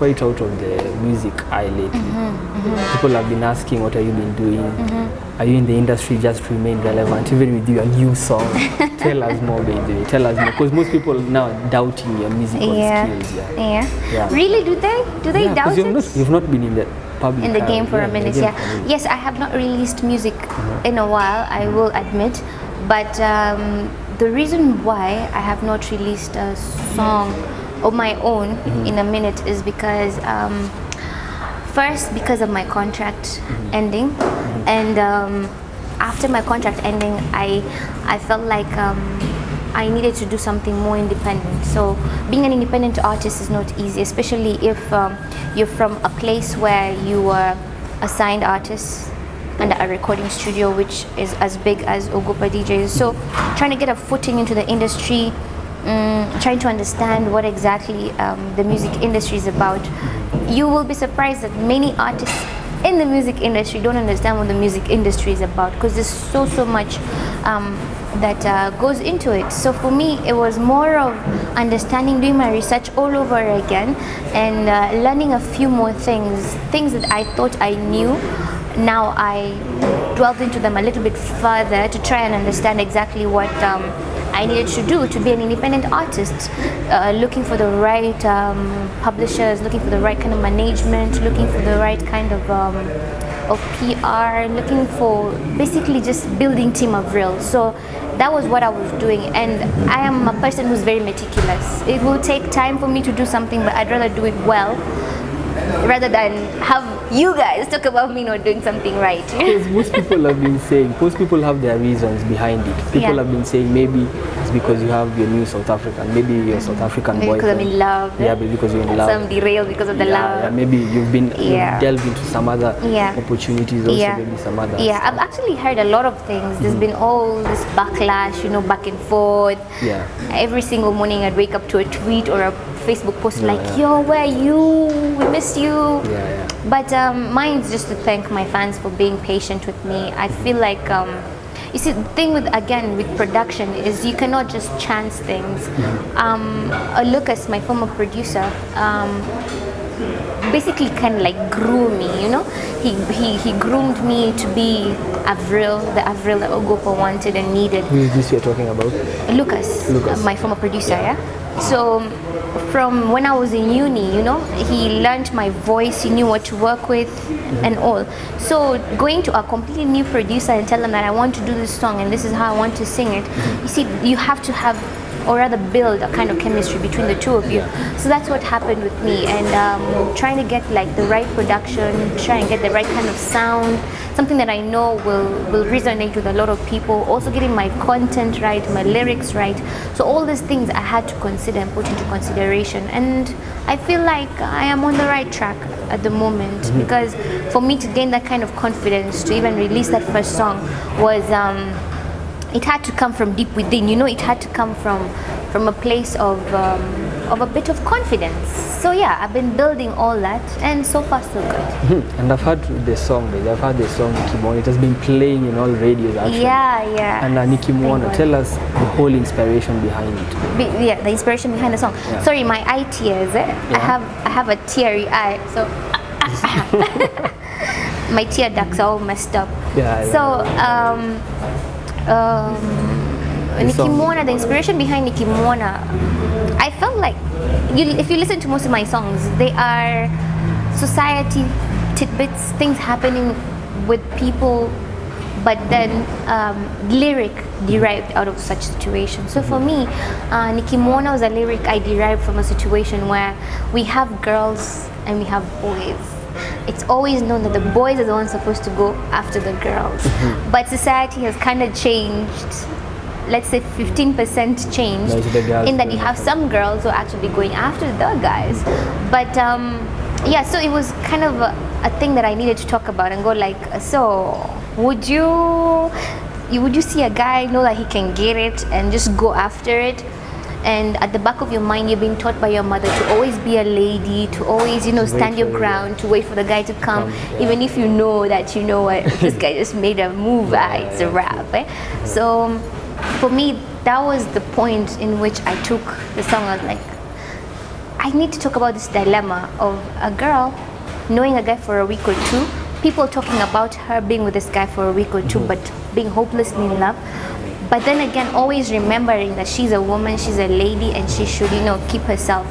quite out of the music eye lately. People have been asking, what have you been doing? Are you in the industry just to remain relevant, even with your new song? Tell us more, baby. Tell us more, because most people now are doubting your musical skills. Yeah. Really? Do they doubt it? You've not been in the public in the game for a minute. Yes, I have not released music in a while, I will admit, but the reason why I have not released a song of my own in a minute is because first, because of my contract ending, and after my contract ending, I felt like I needed to do something more independent. So being an independent artist is not easy, especially if you're from a place where you were a signed artist under a recording studio which is as big as Ogopa DJs. So trying to get a footing into the industry, trying to understand what exactly the music industry is about. You will be surprised that many artists in the music industry don't understand what the music industry is about, because there's so much that goes into it. So for me, it was more of understanding, doing my research all over again, and learning a few more things that I thought I knew. Now I delved into them a little bit further to try and understand exactly what I needed to do to be an independent artist, looking for the right publishers, looking for the right kind of management, looking for the right kind of PR, looking for basically just building team Avril. So that was what I was doing, and I am a person who's very meticulous. It will take time for me to do something, but I'd rather do it well rather than have you guys talk about me not doing something right. Because most people have been saying, most people have their reasons behind it. People have been saying maybe it's because you have your new South African, maybe your South African boyfriend. Because I'm in love. Yeah, because you're in love. Some derailed because of the love. Yeah, maybe you've been you've delved into some other opportunities also, maybe some other stuff. I've actually heard a lot of things. There's been all this backlash, back and forth. Yeah. Every single morning I'd wake up to a tweet or a Facebook post yo, where are you? We missed you. But mine's just to thank my fans for being patient with me. I feel like you see, the thing with production is you cannot just chance things. Lucas, my former producer, basically kind of like grew me, he groomed me to be Avril, the Avril that Ogopa wanted and needed. Who is this you're talking about? Lucas. My former producer. So from when I was in uni, he learned my voice, he knew what to work with and all. So going to a completely new producer and tell them that I want to do this song and this is how I want to sing it, you see, you have to have, or rather build, a kind of chemistry between the two of you. So that's what happened with me, and trying to get like the right production, try and get the right kind of sound, something that I know will resonate with a lot of people, also getting my content right, my lyrics right. So all these things I had to consider and put into consideration, and I feel like I am on the right track at the moment, because for me to gain that kind of confidence to even release that first song was it had to come from deep within, it had to come from a place of a bit of confidence. So I've been building all that, and so far so good. And I've heard the song Nikimuona. It has been playing in all radios actually. And Nikimuona, tell us the whole inspiration behind it. The inspiration behind the song. Sorry, my eye tears. I have a teary eye, so my tear ducts are all messed up. Nikimuona, the inspiration behind Nikimuona, I felt like, if you listen to most of my songs, they are society tidbits, things happening with people, but then lyric derived out of such situations. So for me, Nikimuona was a lyric I derived from a situation where we have girls and we have boys. It's always known that the boys are the ones supposed to go after the girls, but society has kind of changed. Let's say 15% changed in that you have some girls who are actually going after the guys. But so it was kind of a thing that I needed to talk about and go like, so would you see a guy, know that he can get it and just go after it? And at the back of your mind, you're being taught by your mother to always be a lady, to always, stand your ground, to wait for the guy to come, even if you know that, what, this guy just made a move, it's a rap. So for me, that was the point in which I took the song. I was like, I need to talk about this dilemma of a girl knowing a guy for a week or two, people talking about her being with this guy for a week or two, but being hopelessly in love. But then again, always remembering that she's a woman, she's a lady, and she should, keep herself.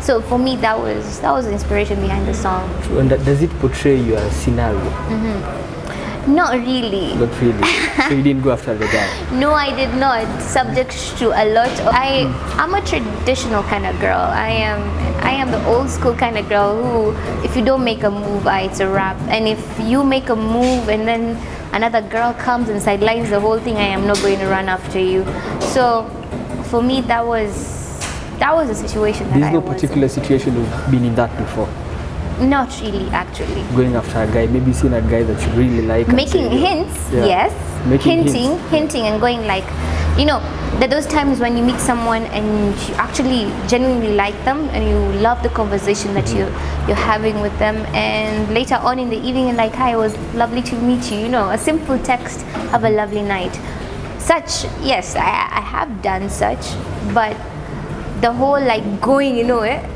So for me, that was the inspiration behind the song. And does it portray your scenario? Not really. Not really. So you didn't go after the guy? No, I did not. Subject to a lot of, I'm a traditional kind of girl. I am the old school kind of girl who, if you don't make a move, it's a wrap. And if you make a move and then another girl comes and sidelines the whole thing, I am not going to run after you. So for me, that was a situation that There's no particular situation you've been in that before? Not really, actually. Going after a guy, maybe seeing a guy that you really like. Making hints, yes. Hinting and going like, there are those times when you meet someone and you actually genuinely like them and you love the conversation that you're having with them, and later on in the evening you're like, hi, it was lovely to meet you, a simple text, have a lovely night. Such, yes, I have done such, but the whole like going,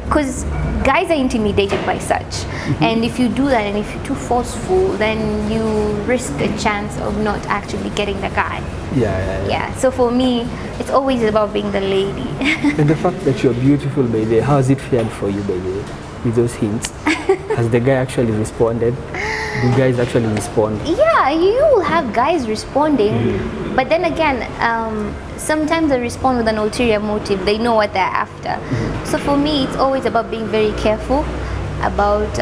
because guys are intimidated by such, and if you do that and if you're too forceful, then you risk a chance of not actually getting the guy. Yeah. So for me, it's always about being the lady. And the fact that you're beautiful, baby, how has it fared for you, baby, with those hints? Has the guy actually responded? Do guys actually respond? Yeah, you will have guys responding, but then again, sometimes they respond with an ulterior motive. They know what they're after. So for me, it's always about being very careful about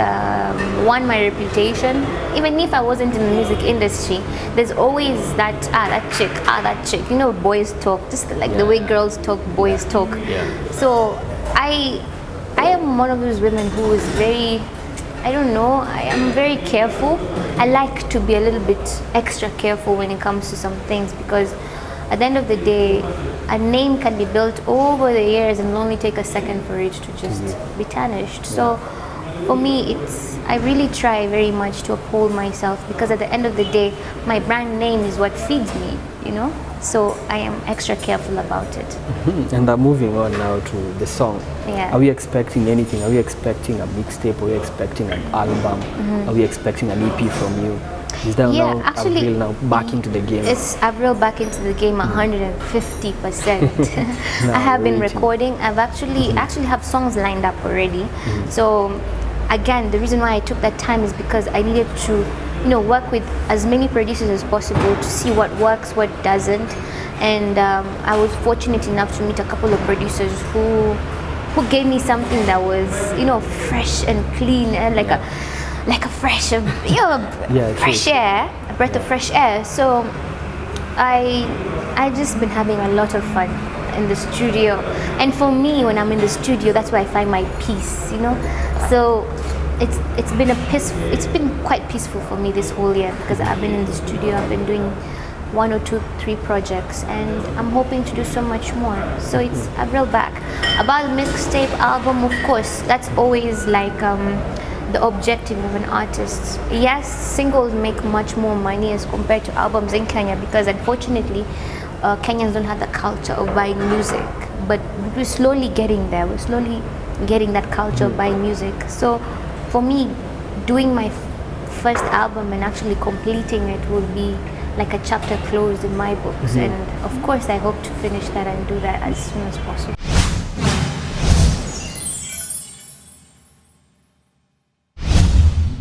one, my reputation. Even if I wasn't in the music industry, there's always that chick. Boys talk, just like the way girls talk, boys talk. So I am one of those women who is very, I am very careful. I like to be a little bit extra careful when it comes to some things, because at the end of the day, a name can be built over the years and only take a second for it to just be tarnished. So for me, I really try very much to uphold myself, because at the end of the day, my brand name is what feeds me, So I am extra careful about it. And moving on now to the song. Yeah. Are we expecting anything? Are we expecting a mixtape? Are we expecting an album? Are we expecting an EP from you? Is that now actually, Avril now back into the game? It's Avril back into the game 150%. I have been recording. I've actually have songs lined up already. So again, the reason why I took that time is because I needed to work with as many producers as possible to see what works, what doesn't. And I was fortunate enough to meet a couple of producers who gave me something that was fresh and clean and like a fresh fresh air, a breath of fresh air. So I just been having a lot of fun in the studio, and for me, when I'm in the studio, that's where I find my peace. So it's been quite peaceful for me this whole year, because I've been in the studio. I've been doing 1 or 2, 3 projects, and I'm hoping to do so much more. So it's Avril back. About the mixtape album, of course, that's always like the objective of an artist. Yes, singles make much more money as compared to albums in Kenya, because unfortunately Kenyans don't have the culture of buying music, but we're slowly getting there. We're slowly getting that culture of buying music. So for me, doing my first album and actually completing it will be like a chapter closed in my books, and of course I hope to finish that and do that as soon as possible.